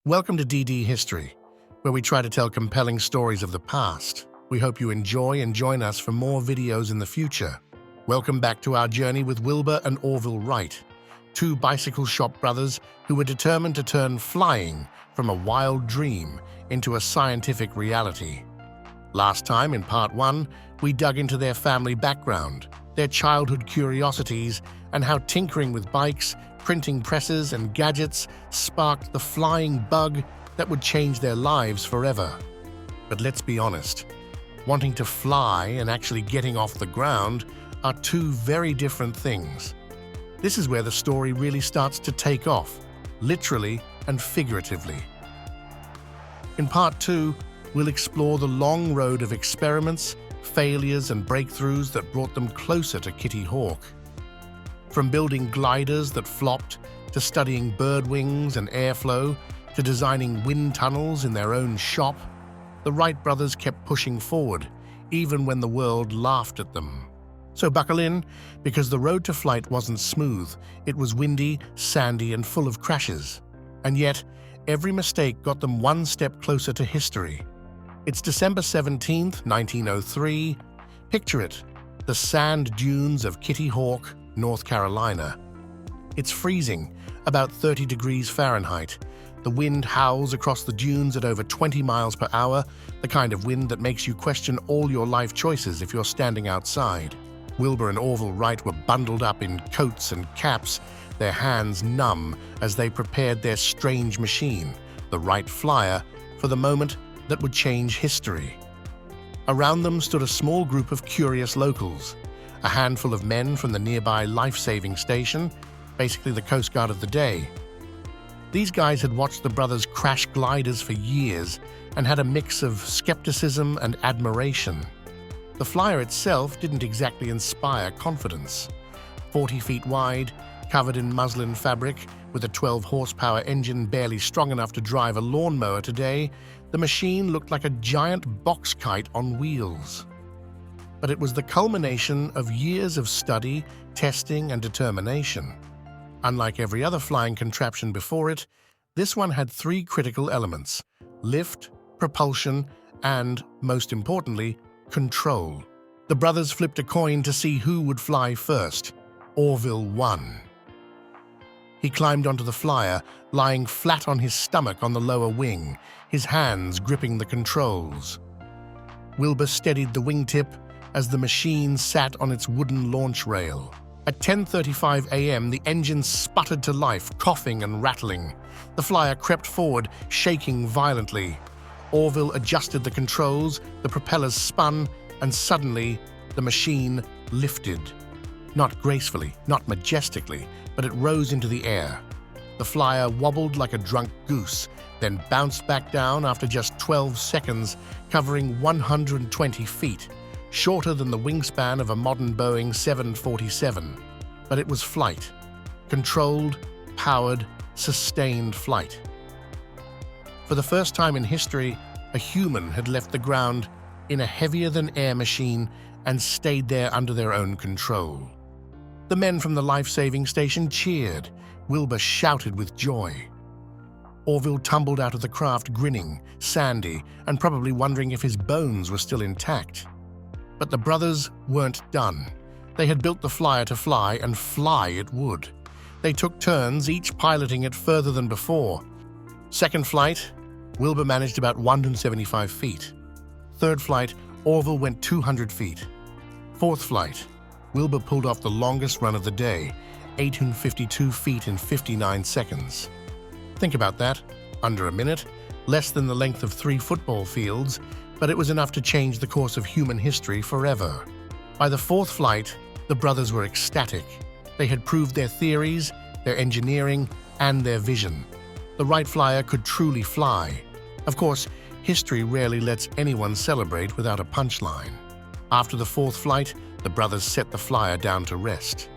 Welcome to DD History, where we try to tell compelling stories of the past. We hope you enjoy and join us for more videos in the future. Welcome back to our journey with Wilbur and Orville Wright, two bicycle shop brothers who were determined to turn flying from a wild dream into a scientific reality. Last time, in Part 1, we dug into their family background, their childhood curiosities, and how tinkering with bikes, printing presses, and gadgets sparked the flying bug that would change their lives forever. But let's be honest, wanting to fly and actually getting off the ground are two very different things. This is where the story really starts to take off, literally and figuratively. In Part 2, we'll explore the long road of experiments, failures, and breakthroughs that brought them closer to Kitty Hawk. From building gliders that flopped, to studying bird wings and airflow, to designing wind tunnels in their own shop, the Wright brothers kept pushing forward, even when the world laughed at them. So buckle in, because the road to flight wasn't smooth. It was windy, sandy, and full of crashes. And yet, every mistake got them one step closer to history. It's December 17th, 1903. Picture it, the sand dunes of Kitty Hawk, North Carolina. It's freezing, about 30 degrees Fahrenheit. The wind howls across the dunes at over 20 miles per hour, the kind of wind that makes you question all your life choices if you're standing outside. Wilbur and Orville Wright were bundled up in coats and caps, their hands numb as they prepared their strange machine, the Wright Flyer, for the moment that would change history. Around them stood a small group of curious locals, a handful of men from the nearby life-saving station, basically the Coast Guard of the day. These guys had watched the brothers crash gliders for years and had a mix of skepticism and admiration. The Flyer itself didn't exactly inspire confidence. 40 feet wide, covered in muslin fabric, with a 12-horsepower engine barely strong enough to drive a lawnmower today, the machine looked like a giant box kite on wheels. But it was the culmination of years of study, testing, and determination. Unlike every other flying contraption before it, this one had three critical elements: lift, propulsion, and, most importantly, control. The brothers flipped a coin to see who would fly first. Orville won. He climbed onto the Flyer, lying flat on his stomach on the lower wing, his hands gripping the controls. Wilbur steadied the wingtip as the machine sat on its wooden launch rail. At 10:35 a.m., the engine sputtered to life, coughing and rattling. The Flyer crept forward, shaking violently. Orville adjusted the controls, the propellers spun, and suddenly the machine lifted. Not gracefully, not majestically, but it rose into the air. The Flyer wobbled like a drunk goose, then bounced back down after just 12 seconds, covering 120 feet. Shorter than the wingspan of a modern Boeing 747. But it was flight. Controlled, powered, sustained flight. For the first time in history, a human had left the ground in a heavier-than-air machine and stayed there under their own control. The men from the life-saving station cheered. Wilbur shouted with joy. Orville tumbled out of the craft grinning, sandy, and probably wondering if his bones were still intact. But the brothers weren't done. They had built the Flyer to fly, and fly it would. They took turns, each piloting it further than before. Second flight, Wilbur managed about 175 feet. Third flight, Orville went 200 feet. Fourth flight, Wilbur pulled off the longest run of the day, 852 feet in 59 seconds. Think about that. Under a minute, less than the length of 3 football fields, but it was enough to change the course of human history forever. By the fourth flight, the brothers were ecstatic. They had proved their theories, their engineering, and their vision. The Wright Flyer could truly fly. Of course, history rarely lets anyone celebrate without a punchline. After the fourth flight, the brothers set the Flyer down to rest.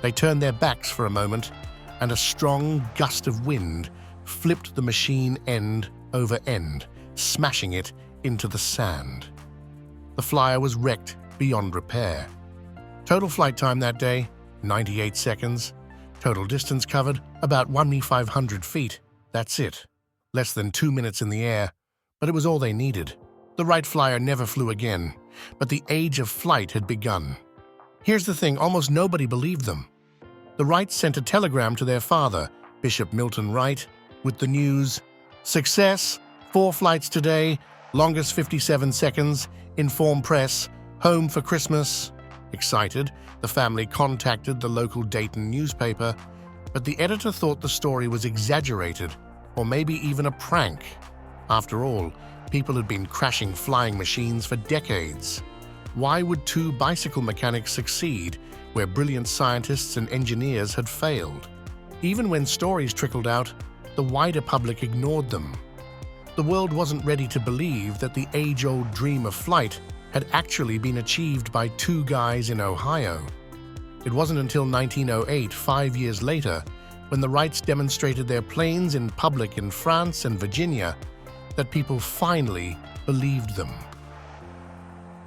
They turned their backs for a moment, and a strong gust of wind flipped the machine end over end, smashing it into the sand. The Flyer was wrecked beyond repair. Total flight time that day, 98 seconds. Total distance covered, about 1,500 feet. That's it. less than 2 minutes in the air, but it was all they needed. The Wright Flyer never flew again, but the age of flight had begun. Here's the thing, almost nobody believed them. The Wrights sent a telegram to their father, Bishop Milton Wright, with the news, "Success, 4 flights today, longest 57 seconds, inform press, home for Christmas." Excited, the family contacted the local Dayton newspaper, but the editor thought the story was exaggerated, or maybe even a prank. After all, people had been crashing flying machines for decades. Why would 2 bicycle mechanics succeed where brilliant scientists and engineers had failed? Even when stories trickled out, the wider public ignored them. The world wasn't ready to believe that the age-old dream of flight had actually been achieved by 2 guys in Ohio. It wasn't until 1908, 5 years later, when the Wrights demonstrated their planes in public in France and Virginia, that people finally believed them.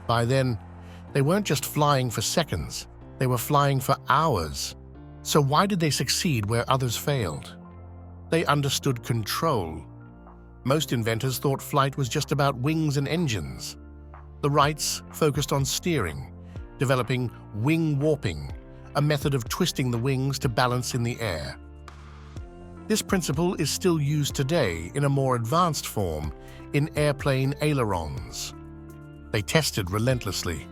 By then, they weren't just flying for seconds, they were flying for hours. So why did they succeed where others failed? They understood control. Most inventors thought flight was just about wings and engines. The Wrights focused on steering, developing wing warping, a method of twisting the wings to balance in the air. This principle is still used today in a more advanced form in airplane ailerons. They tested relentlessly.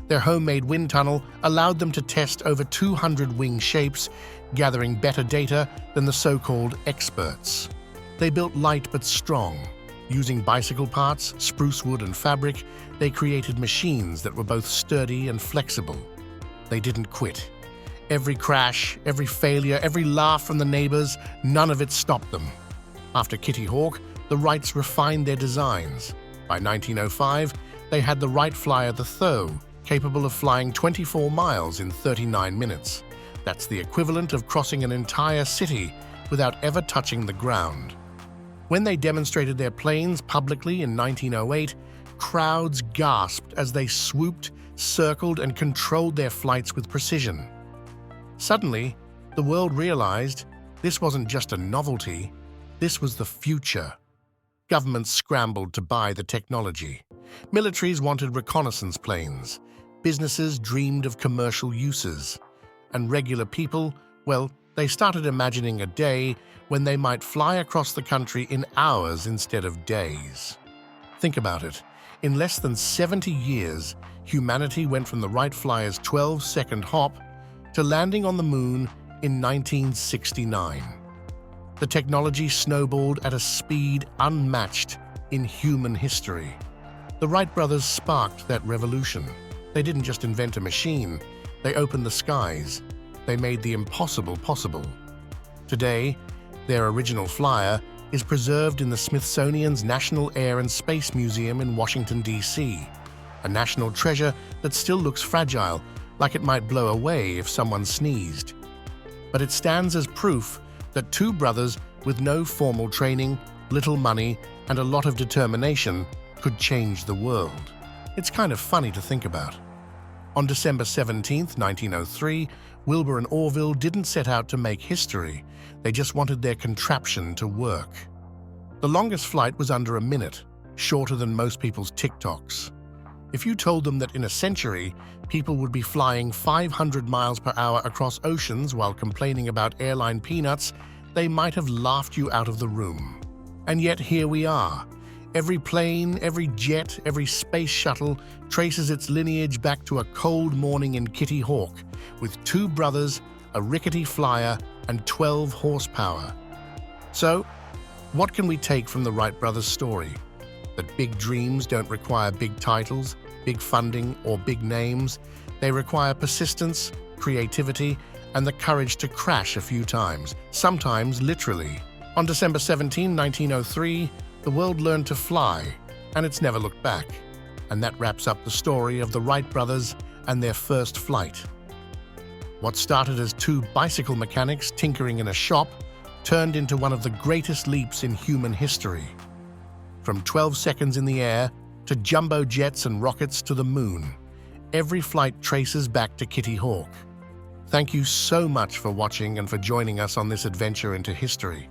Their homemade wind tunnel allowed them to test over 200 wing shapes, gathering better data than the so-called experts. They built light but strong. Using bicycle parts, spruce wood, and fabric, they created machines that were both sturdy and flexible. They didn't quit. Every crash, every failure, every laugh from the neighbors, none of it stopped them. After Kitty Hawk, the Wrights refined their designs. By 1905, they had the Wright Flyer III, capable of flying 24 miles in 39 minutes. That's the equivalent of crossing an entire city without ever touching the ground. When they demonstrated their planes publicly in 1908, crowds gasped as they swooped, circled, and controlled their flights with precision. Suddenly, the world realized this wasn't just a novelty, this was the future. Governments scrambled to buy the technology. Militaries wanted reconnaissance planes. Businesses dreamed of commercial uses. And regular people, well, they started imagining a day when they might fly across the country in hours instead of days. Think about it. In less than 70 years, humanity went from the Wright Flyer's 12-second hop to landing on the moon in 1969. The technology snowballed at a speed unmatched in human history. The Wright brothers sparked that revolution. They didn't just invent a machine, they opened the skies. They made the impossible possible. Today, their original flyer is preserved in the Smithsonian's National Air and Space Museum in Washington, D.C., a national treasure that still looks fragile, like it might blow away if someone sneezed. But it stands as proof that 2 brothers with no formal training, little money, and a lot of determination could change the world. It's kind of funny to think about. On December 17, 1903, Wilbur and Orville didn't set out to make history. They just wanted their contraption to work. The longest flight was under a minute, shorter than most people's TikToks. If you told them that in a century, people would be flying 500 miles per hour across oceans while complaining about airline peanuts, they might have laughed you out of the room. And yet here we are. Every plane, every jet, every space shuttle traces its lineage back to a cold morning in Kitty Hawk, with 2 brothers, a rickety flyer, and 12 horsepower. So, what can we take from the Wright brothers' story? That big dreams don't require big titles, big funding, or big names. They require persistence, creativity, and the courage to crash a few times, sometimes literally. On December 17, 1903, the world learned to fly, and it's never looked back. And that wraps up the story of the Wright brothers and their first flight. What started as 2 bicycle mechanics tinkering in a shop turned into one of the greatest leaps in human history. From 12 seconds in the air to jumbo jets and rockets to the moon, every flight traces back to Kitty Hawk. Thank you so much for watching and for joining us on this adventure into history.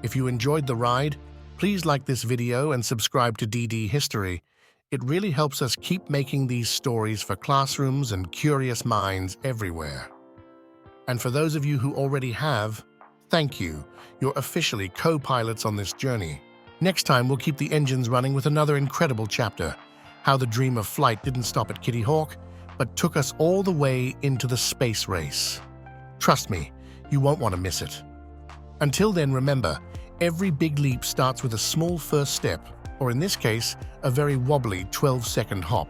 If you enjoyed the ride, Please like this video and subscribe to DD History. It really helps us keep making these stories for classrooms and curious minds everywhere. And for those of you who already have, thank you. You're officially co-pilots on this journey. Next time, we'll keep the engines running with another incredible chapter, how the dream of flight didn't stop at Kitty Hawk, but took us all the way into the space race. Trust me, you won't want to miss it. Until then, remember, every big leap starts with a small first step, or in this case, a very wobbly 12-second hop.